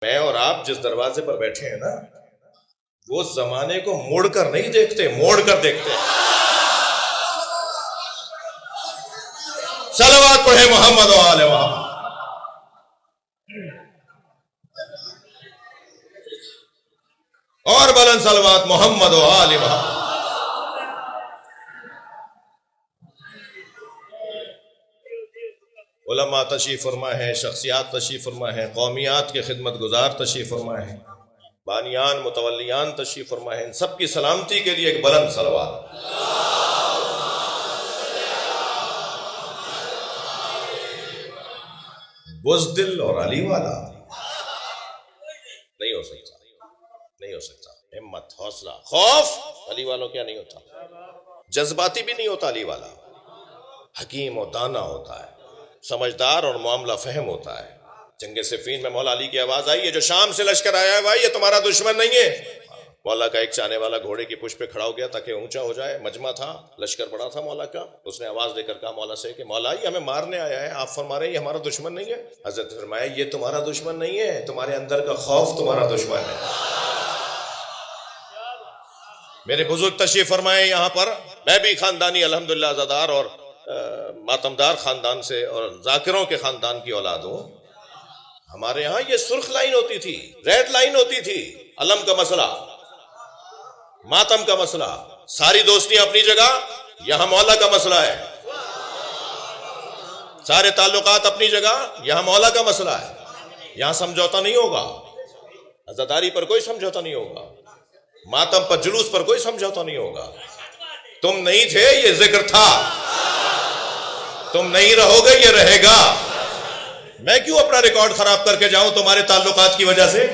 میں اور آپ جس دروازے پر بیٹھے ہیں نا، وہ زمانے کو موڑ کر نہیں دیکھتے، موڑ کر دیکھتے ہیں۔ صلوات پڑھے محمد و آل محمد۔ اور بلند صلوات محمد و آل محمد۔ علماء تشریف فرما ہے، شخصیات تشریف فرما ہے، قومیات کے خدمت گزار تشریف فرما ہے، بانیان متولیان تشریف فرما ہے، ان سب کی سلامتی کے لیے ایک بلند صلوات۔ بزدل اور علی والا نہیں ہو سکتا، نہیں ہو سکتا۔ ہمت، حوصلہ، خوف علی والوں کیا نہیں ہوتا، جذباتی بھی نہیں ہوتا علی والا، حکیم و دانا ہوتا ہے، سمجھدار اور معاملہ فہم ہوتا ہے۔ جنگ صفین میں مولا علی کی آواز آئی ہے، جو شام سے لشکر آیا ہے بھائی یہ تمہارا دشمن نہیں ہے۔ مولا کا ایک چاہنے والا گھوڑے کی پشت پہ کھڑا ہو گیا تاکہ اونچا ہو جائے، مجمع تھا، لشکر بڑا تھا مولا کا۔ اس نے آواز دے کر کہا مولا سے کہ مولا یہ ہمیں مارنے آیا ہے، آپ فرما رہے ہیں یہ ہمارا دشمن نہیں ہے؟ حضرت فرمایا یہ تمہارا دشمن نہیں ہے، تمہارے اندر کا خوف تمہارا دشمن ہے۔ میرے بزرگ تشریف فرمائے یہاں پر، میں بھی خاندانی الحمدللہ عزادار اور ماتمدار خاندان سے اور ذاکروں کے خاندان کی اولاد ہوں۔ ہمارے ہاں یہ سرخ لائن ہوتی تھی، ریڈ لائن ہوتی تھی، علم کا مسئلہ، ماتم کا مسئلہ، ساری دوستیاں اپنی جگہ، یہاں مولا کا مسئلہ ہے، سارے تعلقات اپنی جگہ، یہاں مولا کا مسئلہ ہے، یہاں سمجھوتا نہیں ہوگا، عزاداری پر کوئی سمجھوتا نہیں ہوگا، ماتم پر جلوس پر کوئی سمجھوتا نہیں ہوگا۔ تم نہیں تھے یہ ذکر تھا، تم نہیں رہو گے یہ رہے گا۔ میں کیوں اپنا ریکارڈ خراب کر کے جاؤں تمہارے تعلقات کی وجہ سے؟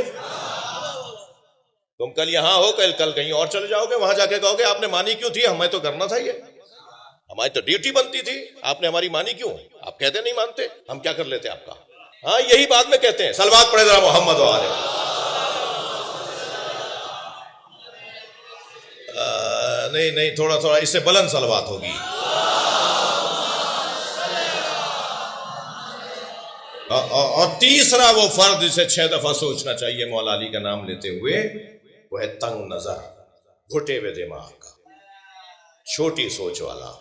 تم کل یہاں ہو، کل کہیں اور چلے جاؤ گے، وہاں جا کے کہو گے آپ نے مانی کیوں تھی، ہمیں تو کرنا تھا، یہ ہماری تو ڈیوٹی بنتی تھی، آپ نے ہماری مانی کیوں؟ آپ کہتے نہیں مانتے، ہم کیا کر لیتے آپ کا؟ ہاں یہی بات میں کہتے ہیں۔ صلوات پڑھے ذرا محمد و آل۔ نہیں تھوڑا اس سے بلند صلوات ہوگی۔ اور تیسرا وہ فرد جسے 6 دفعہ سوچنا چاہیے مولا علی کا نام لیتے ہوئے، وہ ہے تنگ نظر، گھٹے ہوئے دماغ کا، چھوٹی سوچ والا۔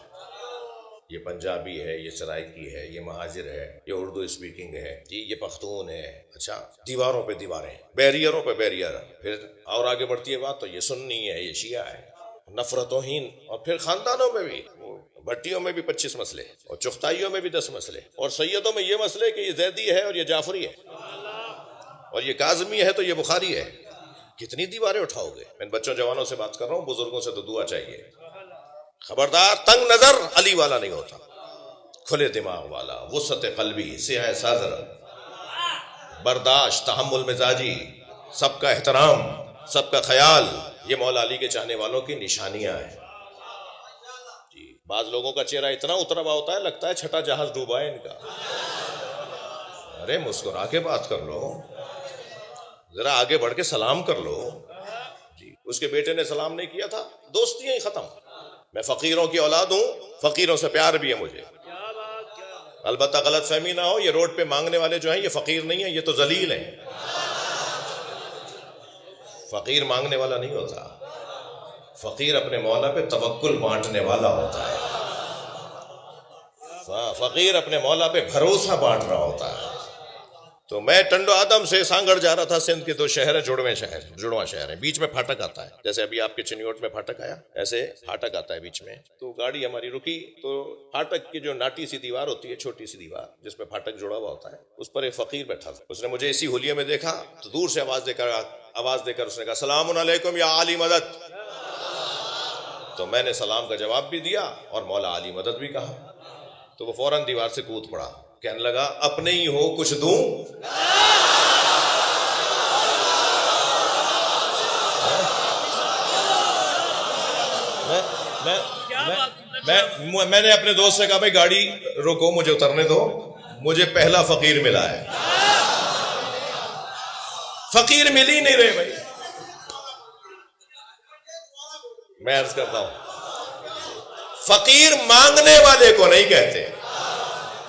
یہ پنجابی ہے، یہ سرائکی ہے، یہ مہاجر ہے، یہ اردو اسپیکنگ ہے، یہ پختون ہے، اچھا دیواروں پہ دیواریں، بیریئروں پہ بیریئر، پھر اور آگے بڑھتی ہے بات تو یہ سنی ہے، یہ شیعہ ہے، نفرت و ہین، اور پھر خاندانوں میں بھی، بھٹیوں میں بھی 25 مسئلے، اور چغتائیوں میں بھی 10 مسئلے، اور سیدوں میں یہ مسئلے کہ یہ زیدی ہے اور یہ جعفری ہے، اور یہ کاظمی ہے تو یہ بخاری ہے۔ کتنی دیواریں اٹھاؤ گے؟ میں بچوں جوانوں سے بات کر رہا ہوں، بزرگوں سے تو دعا چاہیے۔ خبردار، تنگ نظر علی والا نہیں ہوتا، کھلے دماغ والا، وسعت قلبی، سعہ صدر، برداشت، تحمل مزاجی، سب کا احترام، سب کا خیال، یہ مولا علی کے چاہنے والوں کی نشانیاں ہیں۔ جی، بعض لوگوں کا چہرہ اتنا اترا ہوا ہوتا ہے لگتا ہے چھٹا جہاز ڈوبا ہے ان کا۔ ارے مسکرا کے بات کر لو، ذرا آگے بڑھ کے سلام کر لو۔ جی، اس کے بیٹے نے سلام نہیں کیا تھا، دوستیاں ہی ختم۔ میں فقیروں کی اولاد ہوں، فقیروں سے پیار بھی ہے مجھے، البتہ غلط فہمی نہ ہو، یہ روڈ پہ مانگنے والے جو ہیں یہ فقیر نہیں ہیں، یہ تو ذلیل ہیں۔ فقیر مانگنے والا نہیں ہوتا، فقیر اپنے مولا پہ توکل بانٹنے والا ہوتا ہے، فقیر اپنے مولا پہ بھروسہ بانٹ رہا ہوتا ہے۔ تو میں ٹنڈو آدم سے سانگڑ جا رہا تھا، سندھ کے 2 شہر ہیں، جڑواں شہر ہیں، بیچ میں پھاٹک آتا ہے، جیسے ابھی آپ کے چنیوٹ میں پھاٹک آیا، ایسے پھاٹک آتا ہے بیچ میں۔ تو گاڑی ہماری رکی، تو پھاٹک کی جو ناٹی سی دیوار ہوتی ہے، چھوٹی سی دیوار جس میں پھاٹک جڑا ہوا ہوتا ہے، اس پر ایک فقیر بیٹھا تھا۔ اس نے مجھے اسی حلیے میں دیکھا تو دور سے آواز دے کر اس نے کہا سلام علیکم یا علی مدد۔ تو میں نے سلام کا جواب بھی دیا اور مولا علی مدد بھی کہا، تو وہ فوراً دیوار سے کود پڑا، کہنے لگا اپنے ہی ہو کچھ دوں؟ میں نے اپنے دوست سے کہا بھائی گاڑی روکو، مجھے اترنے دو، مجھے پہلا فقیر ملا ہے۔ فقیر مل ہی نہیں رہے بھائی۔ میں عرض کرتا ہوں، فقیر مانگنے والے کو نہیں کہتے،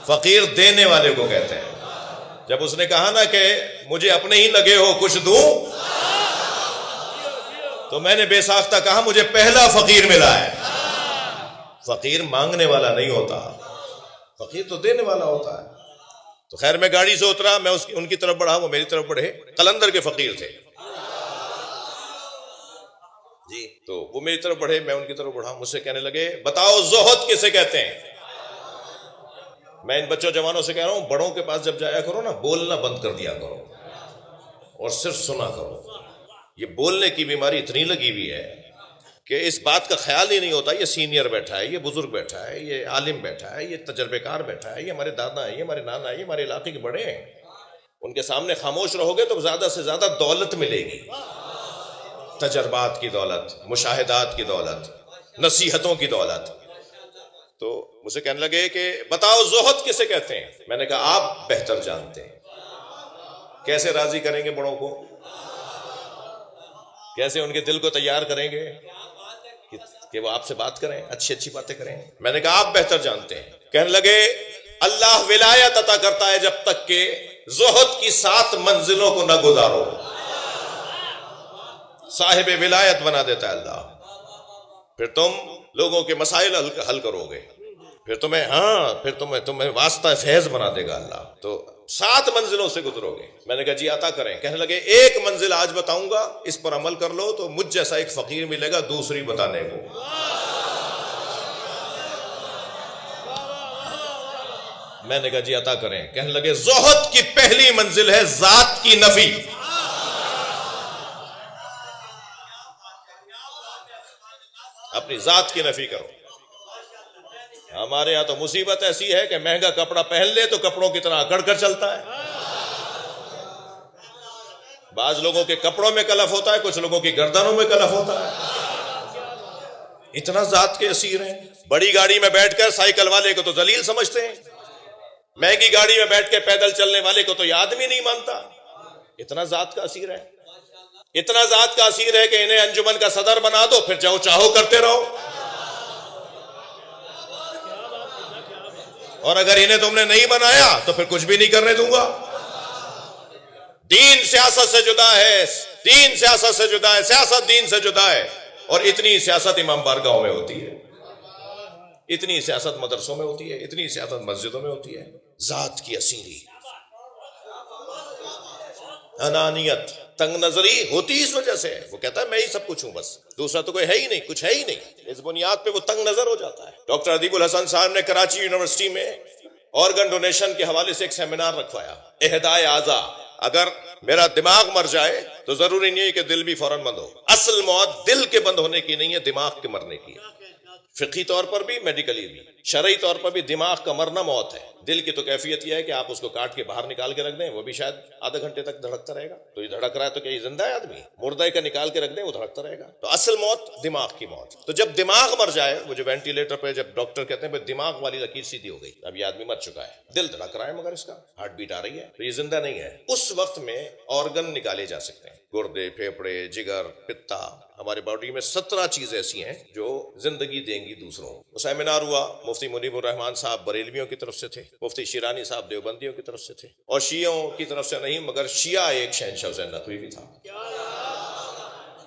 فقیر دینے والے کو کہتے ہیں۔ جب اس نے کہا نا کہ مجھے اپنے ہی لگے ہو کچھ دوں، تو میں نے بے ساختہ کہا مجھے پہلا فقیر ملا ہے۔ فقیر مانگنے والا نہیں ہوتا، فقیر تو دینے والا ہوتا ہے۔ تو خیر میں گاڑی سے اترا، میں ان کی طرف بڑھا، وہ میری طرف بڑھے۔ قلندر کے فقیر تھے جی، تو وہ میری طرف بڑھے، میں ان کی طرف بڑھا۔ مجھ سے کہنے لگے بتاؤ زہد کسے کہتے ہیں؟ میں ان بچوں جوانوں سے کہہ رہا ہوں بڑوں کے پاس جب جایا کرو نا، بولنا بند کر دیا کرو اور صرف سنا کرو۔ یہ بولنے کی بیماری اتنی لگی ہوئی ہے کہ اس بات کا خیال ہی نہیں ہوتا یہ سینئر بیٹھا ہے، یہ بزرگ بیٹھا ہے، یہ عالم بیٹھا ہے، یہ تجربے کار بیٹھا ہے، یہ ہمارے دادا ہیں، یہ ہمارے نانا ہیں، یہ ہمارے علاقے کے بڑے ہیں۔ ان کے سامنے خاموش رہو گے تو زیادہ سے زیادہ دولت ملے گی، تجربات کی دولت، مشاہدات کی دولت، نصیحتوں کی دولت۔ تو مجھے کہنے لگے کہ بتاؤ زہد کسے کہتے ہیں؟ میں نے کہا آپ بہتر جانتے ہیں۔ کیسے راضی کریں گے بڑوں کو؟ کیسے ان کے دل کو تیار کریں گے کہ وہ آپ سے بات کریں، اچھی اچھی باتیں کریں؟ میں نے کہا آپ بہتر جانتے ہیں۔ کہنے لگے اللہ ولایت عطا کرتا ہے جب تک کہ زہد کی 7 منزلوں کو نہ گزارو، صاحب ولایت بنا دیتا ہے اللہ۔ پھر تم لوگوں کے مسائل حل کرو گے، پھر تمہیں واسطہ فیض بنا دے گا اللہ۔ تو 7 منزلوں سے گزرو گے۔ میں نے کہا جی عطا کریں۔ کہنے لگے ایک منزل آج بتاؤں گا، اس پر عمل کر لو تو مجھ جیسا ایک فقیر ملے گا دوسری بتانے کو۔ میں نے کہا جی عطا کریں۔ کہنے لگے زہد کی پہلی منزل ہے ذات کی نفی۔ اپنی ذات کی نفی کرو۔ ہمارے یہاں تو مصیبت ایسی ہے کہ مہنگا کپڑا پہن لے تو کپڑوں کی طرح اکڑ کر چلتا ہے۔ بعض لوگوں کے کپڑوں میں کلف ہوتا ہے، کچھ لوگوں کی گردنوں میں کلف ہوتا ہے۔ اتنا ذات کے اسیر ہیں۔ بڑی گاڑی میں بیٹھ کر سائیکل والے کو تو ذلیل سمجھتے ہیں، مہنگی گاڑی میں بیٹھ کے پیدل چلنے والے کو تو یہ آدمی نہیں مانتا۔ اتنا ذات کا اسیر ہے، اتنا ذات کا اسیر ہے کہ انہیں انجمن کا صدر بنا دو، پھر جو چاہو کرتے رہو، اور اگر انہیں تم نے نہیں بنایا تو پھر کچھ بھی نہیں کرنے دوں گا۔ دین سیاست سے جدا ہے، دین سیاست سے جدا ہے، سیاست دین سے جدا ہے۔ اور اتنی سیاست امام بارگاہوں میں ہوتی ہے، اتنی سیاست مدرسوں میں ہوتی ہے، اتنی سیاست مسجدوں میں ہوتی ہے۔ ذات کی اسیری، انانیت، تنگ نظری ہوتی اس وجہ سے۔ وہ کہتا ہے میں ہی سب کچھ ہوں، بس دوسرا تو کوئی ہے ہی نہیں، کچھ ہے ہی نہیں۔ اس بنیاد پہ وہ تنگ نظر ہو جاتا ہے۔ ڈاکٹر ادیب الحسن صاحب نے کراچی یونیورسٹی میں آرگن ڈونیشن کے حوالے سے ایک سیمینار رکھوایا، اہدائے اعضا۔ اگر میرا دماغ مر جائے تو ضروری نہیں ہے کہ دل بھی فوراً بند ہو۔ اصل موت دل کے بند ہونے کی نہیں ہے، دماغ کے مرنے کی ہے۔ فقہی طور پر بھی، میڈیکلی بھی، شرعی طور پر بھی دماغ کا مرنا موت ہے۔ دل کی تو کیفیت یہ ہے کہ آپ اس کو کاٹ کے باہر نکال کے رکھ دیں، وہ بھی شاید آدھے گھنٹے تک دھڑکتا رہے گا۔ تو یہ دھڑک رہا ہے تو کیا یہ زندہ ہے آدمی؟ مردہ کا نکال کے رکھ دیں، وہ دھڑکتا رہے گا۔ تو اصل موت دماغ کی موت۔ تو جب دماغ مر جائے، وہ جو وینٹیلیٹر پہ جب ڈاکٹر کہتے ہیں بھائی دماغ والی لکیر سیدھی ہو گئی، اب یہ آدمی مر چکا ہے، دل دھڑک رہا ہے مگر اس کا ہارٹ بیٹ آ رہی ہے، تو یہ زندہ نہیں ہے۔ اس وقت میں آرگن نکالے جا سکتے ہیں، گردے، پھیپھڑے، جگر، پتا۔ ہمارے باڈی میں 17 چیزیں ایسی ہیں جو زندگی دیں گی دوسروں۔ وہ سیمینار ہوا، مفتی منیب الرحمان صاحب بریلویوں کی طرف سے تھے، مفتی شیرانی صاحب دیوبندیوں کی طرف سے تھے، اور شیعوں کی طرف سے نہیں مگر شیعہ ایک شہنشاہ حسین ندوی بھی تھا۔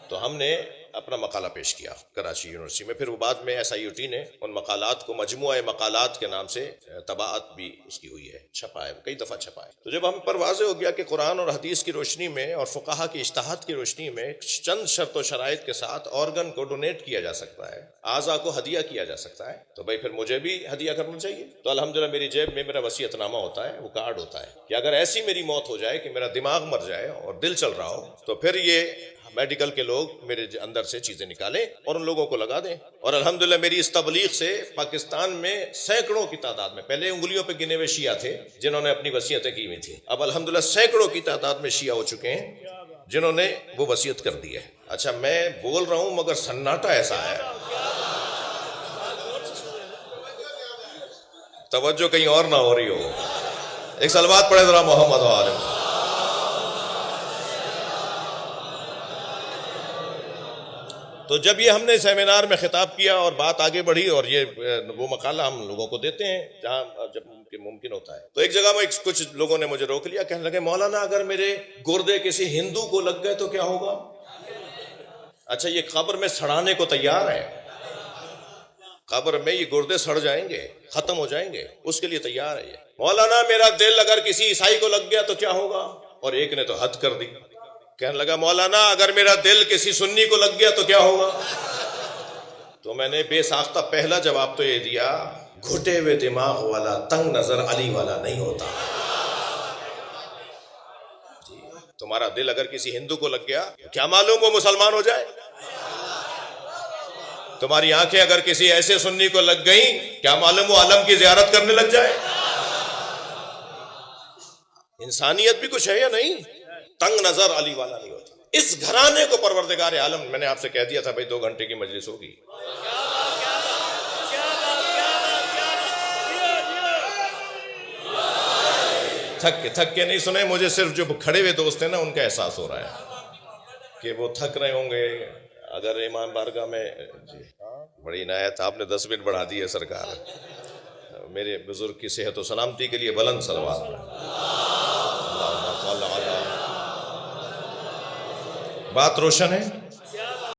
تو ہم نے اپنا مقالہ پیش کیا کراچی یونیورسٹی میں۔ پھر وہ بعد میں ایس آئی یو ٹی نے ان مقالات کو مجموعہ مقالات کے نام سے طباعت بھی اس کی ہوئی ہے، چھپا ہے، کئی دفعہ چھپا ہے۔ تو جب ہم پر واضح ہو گیا کہ قرآن اور حدیث کی روشنی میں اور فقہا کی اجتہاد کی روشنی میں چند شرط و شرائط کے ساتھ آرگن کو ڈونیٹ کیا جا سکتا ہے، اعضاء کو ہدیہ کیا جا سکتا ہے، تو بھائی پھر مجھے بھی ہدیہ کرنا چاہیے۔ تو الحمدللہ میری جیب میں میرا وصیت نامہ ہوتا ہے، وہ کارڈ ہوتا ہے کہ اگر ایسی میری موت ہو جائے کہ میرا دماغ مر جائے اور دل چل رہا ہو، تو پھر یہ میڈیکل کے لوگ میرے اندر سے چیزیں نکالیں اور ان لوگوں کو لگا دیں۔ اور الحمدللہ میری اس تبلیغ سے پاکستان میں سینکڑوں کی تعداد میں، پہلے انگلیوں پہ گنے ہوئے شیعہ تھے جنہوں نے اپنی وصیتیں کی ہوئی تھیں، اب الحمدللہ سینکڑوں کی تعداد میں شیعہ ہو چکے ہیں جنہوں نے وہ وصیت کر دی ہے۔ اچھا میں بول رہا ہوں مگر سناٹا ایسا ہے، توجہ کہیں اور نہ ہو رہی ہو۔ ایک صلوات پڑھے ذرا محمد و آل محمد۔ تو جب یہ ہم نے سیمینار میں خطاب کیا اور بات آگے بڑھی، اور یہ وہ مقالہ ہم لوگوں کو دیتے ہیں جہاں جب ممکن ہوتا ہے، تو ایک جگہ میں کچھ لوگوں نے مجھے روک لیا، کہنے لگے مولانا اگر میرے گردے کسی ہندو کو لگ گئے تو کیا ہوگا؟ اچھا، یہ قبر میں سڑانے کو تیار ہے، قبر میں یہ گردے سڑ جائیں گے، ختم ہو جائیں گے، اس کے لیے تیار ہے یہ۔ مولانا میرا دل اگر کسی عیسائی کو لگ گیا تو کیا ہوگا؟ اور ایک نے تو حد کر دی، کہنے لگا مولانا اگر میرا دل کسی سنی کو لگ گیا تو کیا ہوگا؟ تو میں نے بے ساختہ پہلا جواب تو یہ دیا، گھٹے ہوئے دماغ والا تنگ نظر علی والا نہیں ہوتا۔ تمہارا دل اگر کسی ہندو کو لگ گیا کیا معلوم وہ مسلمان ہو جائے؟ تمہاری آنکھیں اگر کسی ایسے سنی کو لگ گئیں کیا معلوم وہ علم کی زیارت کرنے لگ جائے؟ انسانیت بھی کچھ ہے یا نہیں؟ تنگ نظر علی والا نہیں ہوتا۔ اس گھرانے کو پروردگار عالم، میں نے آپ سے کہہ دیا تھا بھائی 2 گھنٹے کی مجلس ہوگی، تھک کے نہیں سنے، مجھے صرف جو کھڑے ہوئے دوست ہیں نا ان کا احساس ہو رہا ہے کہ وہ تھک رہے ہوں گے۔ اگر امام بارگاہ میں جی بڑی عنایت، آپ نے 10 منٹ بڑھا دی ہے سرکار، میرے بزرگ کی صحت و سلامتی کے لیے بلند صلوات۔ بات روشن ہے؟